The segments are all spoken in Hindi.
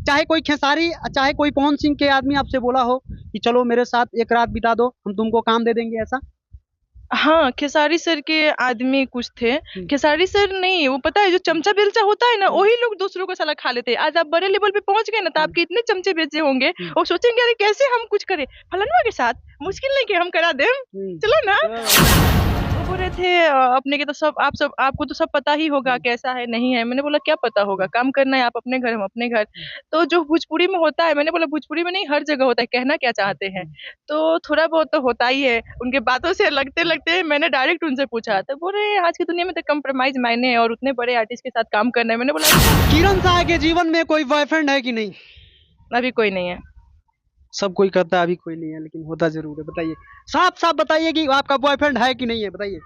चाहे कोई खेसारी, चाहे कोई पवन सिंह के आदमी आपसे बोला हो कि चलो मेरे साथ एक रात बिता दो, हम तुमको काम दे देंगे, ऐसा? हाँ, खेसारी सर के आदमी कुछ थे। खेसारी सर नहीं, वो पता है जो चमचा बेलचा होता है ना, वही लोग दूसरों को साला खा लेते हैं। आज आप बड़े लेवल पे पहुंच गए ना, तो आपके इतने चमचे बेचे होंगे और सोचेंगे अरे कैसे हम कुछ करें फलाना के साथ, मुश्किल नहीं कि हम करा दें, चलो ना। वो बोल रहे थे अपने के तो सब आपको तो सब पता ही होगा कैसा है नहीं है। मैंने बोला क्या पता होगा, काम करना है, आप अपने घर हम अपने घर। तो जो भोजपुरी में होता है, मैंने बोला भोजपुरी में नहीं हर जगह होता है, कहना क्या चाहते हैं। तो थोड़ा बहुत तो होता ही है। उनके बातों से लगते लगते मैंने डायरेक्ट उनसे पूछा, तो बोल रहे आज की दुनिया में तो कंप्रोमाइज मायने है और उतने बड़े आर्टिस्ट के साथ काम करना है। मैंने बोला किरण साहा के जीवन में कोई बॉयफ्रेंड है कि नहीं? अभी कोई नहीं है। सब कोई करता है, अभी कोई नहीं है, लेकिन होता जरूर है। बताइए, साफ साफ बताइए कि आपका बॉयफ्रेंड है कि नहीं है, बताइए,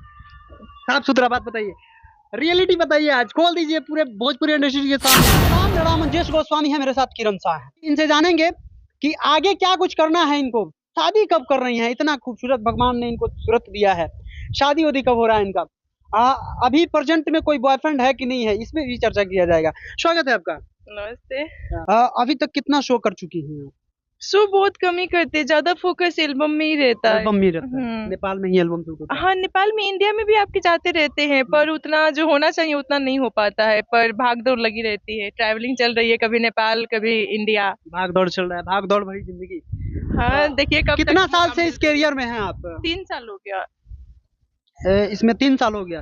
साफ सुथरा बात बताइए, रियलिटी बताइए। आज खोल दीजिए पूरे भोजपुरी इंडस्ट्री के सामने। राम मंजेश गोस्वामी है मेरे साथ, किरण शाह है। इनसे जानेंगे कि आगे क्या कुछ करना है इनको, शादी कब कर रही हैं, इतना खूबसूरत भगवान ने इनको सूरत दिया है, शादी वादी कब हो रहा है इनका, अभी प्रेजेंट में कोई बॉयफ्रेंड है कि नहीं है, इसमें भी चर्चा किया जाएगा। स्वागत है आपका। नमस्ते। अभी तक कितना शो कर चुकी हैं आप? शो बहुत कम ही करते, ज्यादा फोकस एल्बम में ही रहता है। एल्बम में रहता है, नेपाल में ही एल्बम शूट होता है। हाँ, नेपाल में, इंडिया में भी आपके जाते रहते हैं, पर उतना जो होना चाहिए उतना नहीं हो पाता है। पर भाग दौड़ लगी रहती है, ट्रैवलिंग चल रही है, कभी नेपाल कभी इंडिया। भाग दौड़ चल रहा है, भाग दौड़ भरी जिंदगी। हाँ, देखिए कब कितना तक साल मौका से इस करियर में हैं आप? 3 साल हो गया। इसमें 3 साल हो गया।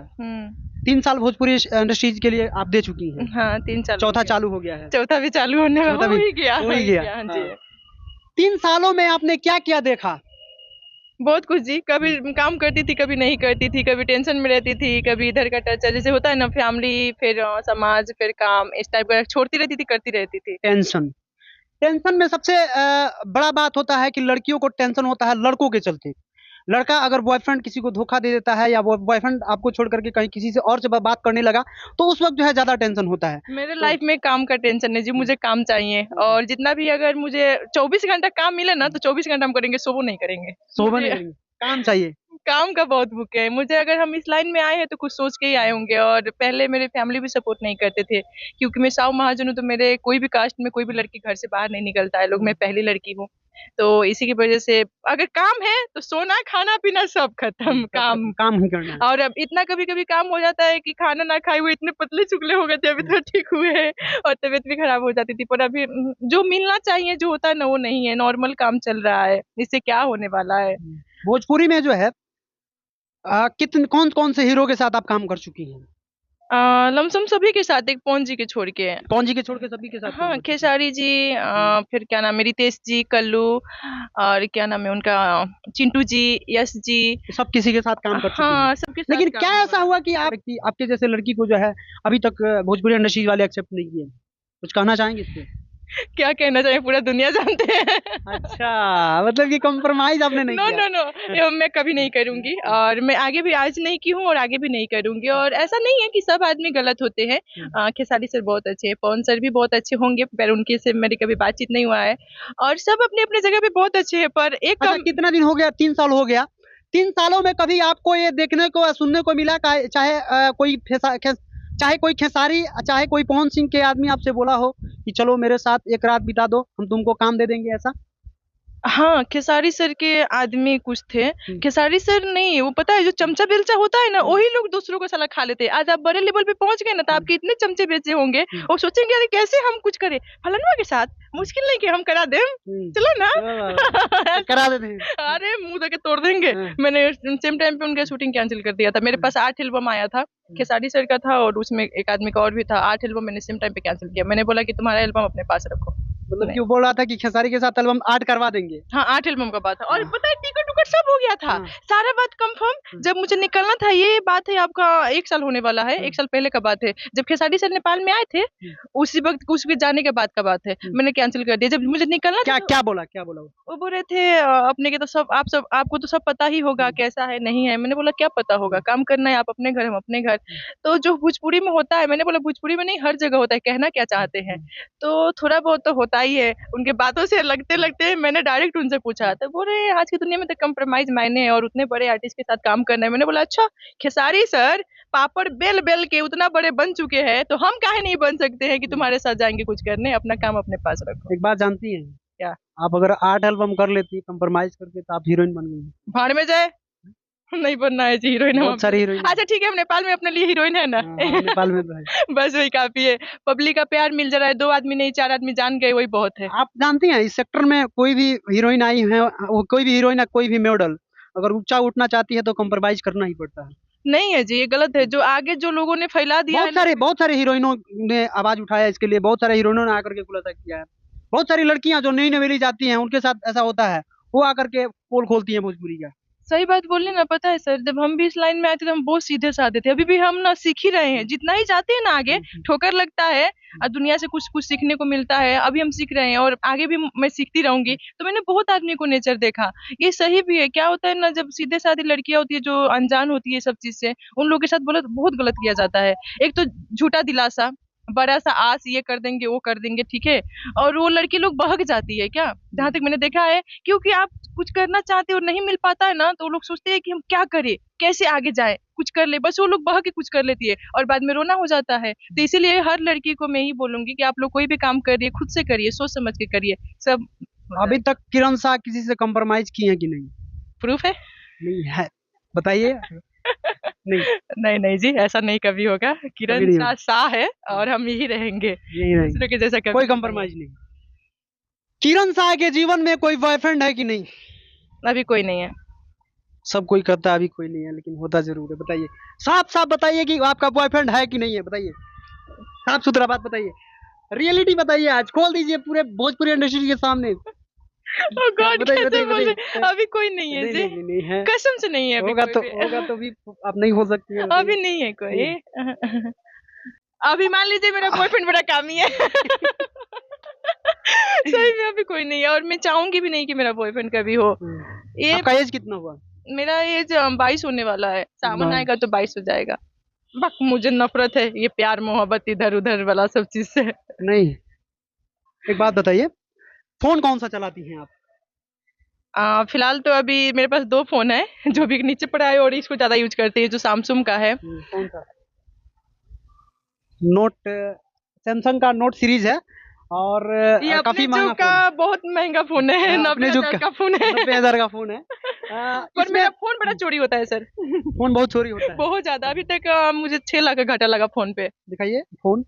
3 साल भोजपुरी इंडस्ट्रीज के लिए आप दे चुकी हैं। हाँ, 3 साल हो चौथा गया। चालू हो गया है। चौथा भी चालू होने चौथा हो भी ही गया, हो ही गया। हाँ जी। 3 सालों में आपने क्या क्या देखा? बहुत कुछ जी, कभी काम करती थी, कभी नहीं करती थी, कभी टेंशन में रहती थी, कभी इधर का टच जैसे होता है ना, फैमिली फिर समाज फिर काम, इस टाइप का छोड़ती रहती थी, करती रहती थी। टेंशन। टेंशन में सबसे बड़ा बात होता है कि लड़कियों को टेंशन होता है लड़कों के चलते। लड़का अगर बॉयफ्रेंड किसी को धोखा दे देता है, या वो बॉयफ्रेंड आपको छोड़ करके कहीं किसी से और से बात करने लगा, तो उस वक्त जो है ज्यादा टेंशन होता है। मेरे तो लाइफ में काम का टेंशन है जी, मुझे काम चाहिए। और जितना भी अगर मुझे 24 घंटा काम मिले ना, तो 24 घंटा हम करेंगे, सोवो नहीं करेंगे। सोबा नहीं मुझे करेंगे, काम चाहिए। काम का बहुत भूख है मुझे। अगर हम इस लाइन में आए हैं तो कुछ सोच के ही आए होंगे। और पहले मेरे फैमिली भी सपोर्ट नहीं करते थे, क्योंकि मैं साहू महाजन हूँ, तो मेरे कोई भी कास्ट में कोई भी लड़की घर से बाहर नहीं निकलता है लोग, मैं पहली लड़की हूँ। तो इसी की वजह से अगर काम है तो सोना खाना पीना सब खत्म, काम। काम ही करना है। और अब इतना कभी कभी काम हो जाता है कि खाना ना खाए हुए इतने पतले चुकले हो गए थे, अभी तो ठीक हुए हैं। और तबीयत भी खराब हो जाती थी, पर अभी जो मिलना चाहिए जो होता है ना, वो नहीं है। नॉर्मल काम चल रहा है, इससे क्या होने वाला है। भोजपुरी में जो है कितने कौन कौन से हीरो के साथ आप काम कर चुकी हैं? लमसम सभी के साथ, एक पवन जी के छोड़ के। पवन जी के छोड़ के सभी के साथ काम हाँ, कर चुकी हैं। खेसारी जी, फिर क्या नाम है, रितेश जी, कल्लू, और क्या नाम है उनका, चिंटू जी, यश जी। सब किसी के साथ काम कर चुकी हैं। हाँ, सबके साथ लेकिन काम क्या हो ऐसा रहा हुआ कि आपके जैसे लड़की को जो है अभी तक भोजपुरी इंडस्ट्री वाले एक्सेप्ट नहीं किए? कुछ कहना चाहेंगे इस पे? है। क्या कहना चाहिए, पूरा दुनिया जानते हैं। अच्छा, मतलब कि कॉम्प्रोमाइज आपने नहीं नो किया। नो नो, ये मैं कभी नहीं करूंगी, और मैं आगे भी आज नहीं की हूँ और आगे भी नहीं करूंगी। और ऐसा नहीं है कि सब आदमी गलत होते हैं। खेसारी सर बहुत अच्छे हैं, पवन सर भी बहुत अच्छे होंगे, पर उनके से मेरी कभी बातचीत नहीं हुआ है। और सब अपने अपने जगह पे बहुत अच्छे हैं, पर एक अच्छा, कितना दिन हो गया? 3 साल हो गया। 3 सालों में कभी आपको ये देखने को या सुनने को मिला चाहे चाहे कोई खेसारी, चाहे कोई पवन सिंह के आदमी आपसे बोला हो कि चलो मेरे साथ एक रात बिता दो, हम तुमको काम दे देंगे, ऐसा? हाँ, खेसारी सर के आदमी कुछ थे। खेसारी सर नहीं, वो पता है जो चमचा बेलचा होता है ना, वही लोग दूसरों को साला खा लेते हैं। आज आप बड़े लेवल पे पहुंच गए ना, तो आपके इतने चमचे बेचे होंगे और सोचेंगे अरे कैसे हम कुछ करें फलाना के साथ, मुश्किल नहीं कि हम करा दें, चलो ना। करा देते हैं। अरे मुंह देके तोड़ देंगे। मैंने सेम टाइम पे उनका शूटिंग कैंसिल कर दिया था। मेरे पास 8 एल्बम आया था, खेसारी सर का था और उसमें एक आदमी का और भी था। 8 एल्बम मैंने सेम टाइम पे कैंसिल किया। मैंने बोला कि तुम्हारा एल्बम अपने पास रखो। मतलब कि वो बोल रहा था कि खेसारी के साथ एल्बम 8 करवा देंगे। हाँ, 8 एल्बम का बात था। और पता है टिकट उकट सब हो गया था, सारा बात कंफर्म। जब मुझे निकलना था, ये बात है आपका 1 साल होने वाला है, 1 साल पहले का बात है, जब खेसारी सर नेपाल में आए थे, उसी वक्त कुछ भी जाने के बाद का बात है। मैंने कैंसिल कर दिया जब मुझे निकलना था। क्या बोला वो बोल रहे थे अपने के तो सब आपको तो सब पता ही होगा कैसा है नहीं है। मैंने बोला क्या पता होगा, काम करना है, आप अपने घर हम अपने घर। तो जो भोजपुरी में होता है, मैंने बोला भोजपुरी में नहीं हर जगह होता है, कहना क्या चाहते हैं। तो थोड़ा बहुत तो होता ही है। उनके बातों से लगते लगते मैंने डायरेक्ट उनसे पूछा, तो बोल रहे आज की दुनिया में तो कंप्रोमाइज मायने है और उतने बड़े आर्टिस्ट के साथ काम करना है। मैंने बोला अच्छा, खेसारी सर पापड़ बेल बेल के उतना बड़े बन चुके हैं, तो हम काहे नहीं बन सकते हैं कि तुम्हारे साथ जाएंगे कुछ करने? अपना काम अपने पास रखो। एक बात जानती हैं? क्या? आप अगर 8 एल्बम कर लेती कंप्रोमाइज करके तो आप हीरोइन बन गई। भाड़ में जाए, नहीं बनना है जी हीरोइन। बहुत सारी हीरोइन। अच्छा ठीक है, हम नेपाल में अपने लिए हीरोइन है ना। नेपाल में तो है। बस वही काफी है, पब्लिक का प्यार मिल जा रहा है, 2 आदमी नहीं 4 आदमी जान गए, वही बहुत है। आप जानती हैं इस सेक्टर में कोई भी हीरोइन आई है, वो कोई भी हीरोइन है, कोई भी मॉडल अगर ऊंचा उठना चाहती है तो कंप्रोमाइज करना ही पड़ता है। नहीं है जी, ये गलत है। जो आगे जो लोगों ने फैला दिया है बहुत सारे हीरोइनों ने आवाज उठाया इसके लिए, बहुत सारे हीरोइनों ने आकर के खुलासा किया है। बहुत सारी लड़कियां जो नई नवेली जाती हैं उनके साथ ऐसा होता है, वो आकर के पोल खोलती है भोजपुरी का। सही बात बोलने ना, पता है सर, जब हम भी इस लाइन में आए थे तो हम बहुत सीधे साधे थे। अभी भी हम ना सीख ही रहे हैं, जितना ही जाते हैं ना आगे ठोकर लगता है और दुनिया से कुछ कुछ सीखने को मिलता है। अभी हम सीख रहे हैं और आगे भी मैं सीखती रहूंगी। तो मैंने बहुत आदमी को नेचर देखा, ये सही भी है। क्या होता है ना, जब सीधे साधी लड़कियां होती है जो अनजान होती है सब चीज से, उन लोगों के साथ बहुत गलत किया जाता है। एक तो झूठा दिलासा, बड़ा सा आस, ये कर देंगे वो कर देंगे, ठीक है, और वो लड़की लोग बहक जाती है। क्या, जहां तक मैंने देखा है, क्योंकि आप कुछ करना चाहते हो और नहीं मिल पाता है ना, तो वो लोग सोचते हैं कि हम क्या करें, कैसे आगे जाए, कुछ कर ले, बस वो लोग बह के कुछ कर लेती है और बाद में रोना हो जाता है। तो इसीलिए हर लड़की को मैं ही बोलूंगी कि आप लोग कोई भी काम करिए, खुद से करिए, सोच समझ के करिए सब। अभी तक किरण शाह किसी से कंप्रोमाइज की है कि नहीं? प्रूफ है? नहीं है, बताइए। नहीं नहीं नहीं जी, ऐसा नहीं कभी होगा। किरण शाह शाह है और हम यही रहेंगे, दूसरे के जैसा कभी कोई कंप्रोमाइज नहीं। किरण शाह के जीवन में कोई बॉयफ्रेंड है कि नहीं? अभी कोई नहीं है। सब कोई करता है, अभी कोई नहीं है, लेकिन होता जरूर है। बताइए, साफ साफ बताइए कि आपका बॉयफ्रेंड है कि नहीं है, बताइए, साफ सुथरा बात बताइए, रियलिटी बताइए। आज खोल दीजिए पूरे भोजपुरी इंडस्ट्री के सामने। Oh God, कैसे बोल रहे? अभी कोई नहीं है जी, नहीं है, कसम से नहीं है। होगा तो भी आप नहीं हो सकती है। अभी नहीं है कोई। अभी मान लीजिए मेरा बॉयफ्रेंड बड़ा कामी है। सही में अभी कोई नहीं है, और मैं चाहूंगी भी नहीं कि मेरा बॉयफ्रेंड कभी हो। ये आपका एज कितना हुआ? मेरा एज 22 होने वाला है, सावन आएगा तो 22 हो जाएगा। बस मुझे नफरत है ये प्यार मोहब्बत इधर उधर वाला सब चीज से। नहीं, एक बात बताइए, फोन कौन सा चलाती हैं आप? फिलहाल तो अभी मेरे पास 2 फोन है, जो भी नीचे पड़ा है, और इसको ज्यादा यूज करते हैं, जो सैमसंग का है। कौन सा? नोट, सैमसंग का नोट सीरीज है और काफी महंगा का बहुत महंगा फोन है, 90,000 का फोन है। 90,000 का फोन है। पर मेरा फोन बड़ा चोरी होता है सर। फोन बहुत चोरी होता है, बहुत ज्यादा। अभी तक मुझे 6 लाख का घाटा लगा फोन पे। दिखाइए फोन।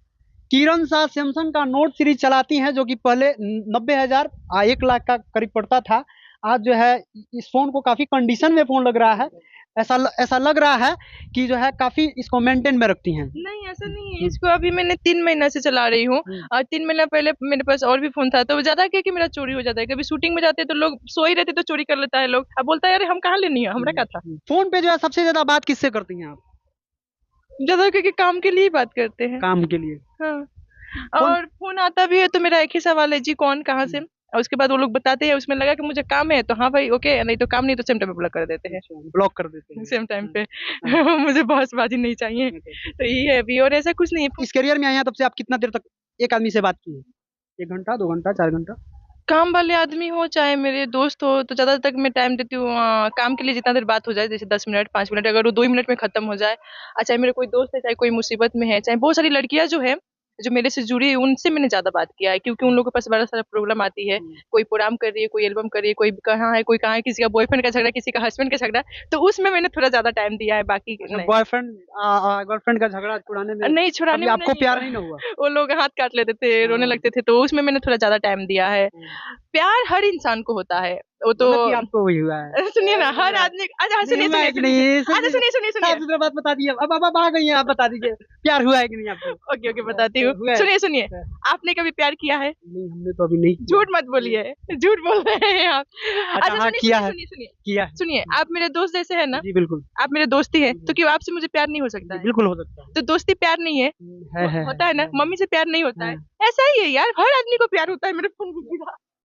किरण शाह सैमसंग का नोट सीरीज चलाती हैं, जो कि पहले 90,000 1 लाख का करीब पड़ता था। आज जो है इस फोन को काफी कंडीशन में फोन लग रहा है, ऐसा लग रहा है कि जो है काफी इसको मेंटेन में रखती हैं। नहीं ऐसा नहीं है, इसको अभी मैंने 3 महीना से चला रही हूँ, और 3 महीना पहले मेरे पास और भी फोन था, तो ज्यादा क्या कि मेरा चोरी हो जाता है। कभी शूटिंग में जाते हैं तो लोग सो ही रहते तो चोरी कर लेता है लोग। अब बोलता है अरे हम कहाँ लेनी है, हमरा क्या था। फोन पे जो है सबसे ज्यादा बात किससे करती हैं आप? ज्यादा क्योंकि काम के लिए बात करते हैं। काम के लिए? हाँ, और फोन आता भी है तो मेरा एक ही सवाल है, जी कौन कहाँ से, और उसके बाद वो लोग बताते हैं, उसमें लगा कि मुझे काम है तो हाँ भाई ओके, नहीं तो काम नहीं तो सेम टाइम पे ब्लॉक कर देते हैं। ब्लॉक कर देते हैं सेम टाइम पे। मुझे बहसबाजी नहीं चाहिए, तो यही है अभी, और ऐसा कुछ नहीं है। इस करियर में आए हैं तब से आप कितना देर तक एक आदमी से बात की है? 1 घंटा, 2 घंटा, 4 घंटा? काम वाले आदमी हो चाहे मेरे दोस्त हो, तो ज्यादा तक मैं टाइम देती हूँ काम के लिए। जितना देर बात हो जाए, जैसे 10 मिनट 5 मिनट, अगर वो 2 मिनट में खत्म हो जाए। चाहे मेरे कोई दोस्त है, चाहे कोई मुसीबत में है, चाहे बहुत सारी लड़कियां जो है जो मेरे से जुड़ी है, उनसे मैंने ज्यादा बात किया है, क्योंकि उन लोगों के पास बड़ा सारा प्रॉब्लम आती है। कोई प्रोग्राम कर रही है, कोई एल्बम कर रही है, कोई कहाँ है, कोई कहाँ है, किसी का बॉयफ्रेंड का झगड़ा, किसी का हस्बैंड का झगड़ा, तो उसमें मैंने थोड़ा ज्यादा टाइम दिया है। बाकी बॉयफ्रेंड गर्लफ्रेंड का झगड़ा छुड़ाने में नहीं, छुड़ाने में आपको प्यार नहीं ना हुआ? वो लोग हाथ काट लेते थे, रोने लगते थे, तो उसमें मैंने थोड़ा ज्यादा टाइम दिया है। प्यार हर इंसान को होता है, वो तो आपको वही हुआ है। सुनिए ना, हर आदमी। अच्छा सुनिए सुनिए, बात बता दी। अब आ गई हैं, आप बता दीजिए, प्यार हुआ है कि नहीं आपको? ओके ओके, बताती हूँ। सुनिए, आपने कभी प्यार किया है? नहीं, हमने तो अभी नहीं। झूठ मत बोलिए, झूठ बोल रहे हैं आप। अच्छा, किया है। सुनिए, आप मेरे दोस्त जैसे है ना? जी बिल्कुल, आप मेरे दोस्ती है, तो क्यों आपसे मुझे प्यार नहीं हो सकता है? बिल्कुल हो सकता है। तो दोस्ती प्यार नहीं है? होता है ना, मम्मी से प्यार नहीं होता है, ऐसा ही है यार, हर आदमी को प्यार होता है। मेरे फोन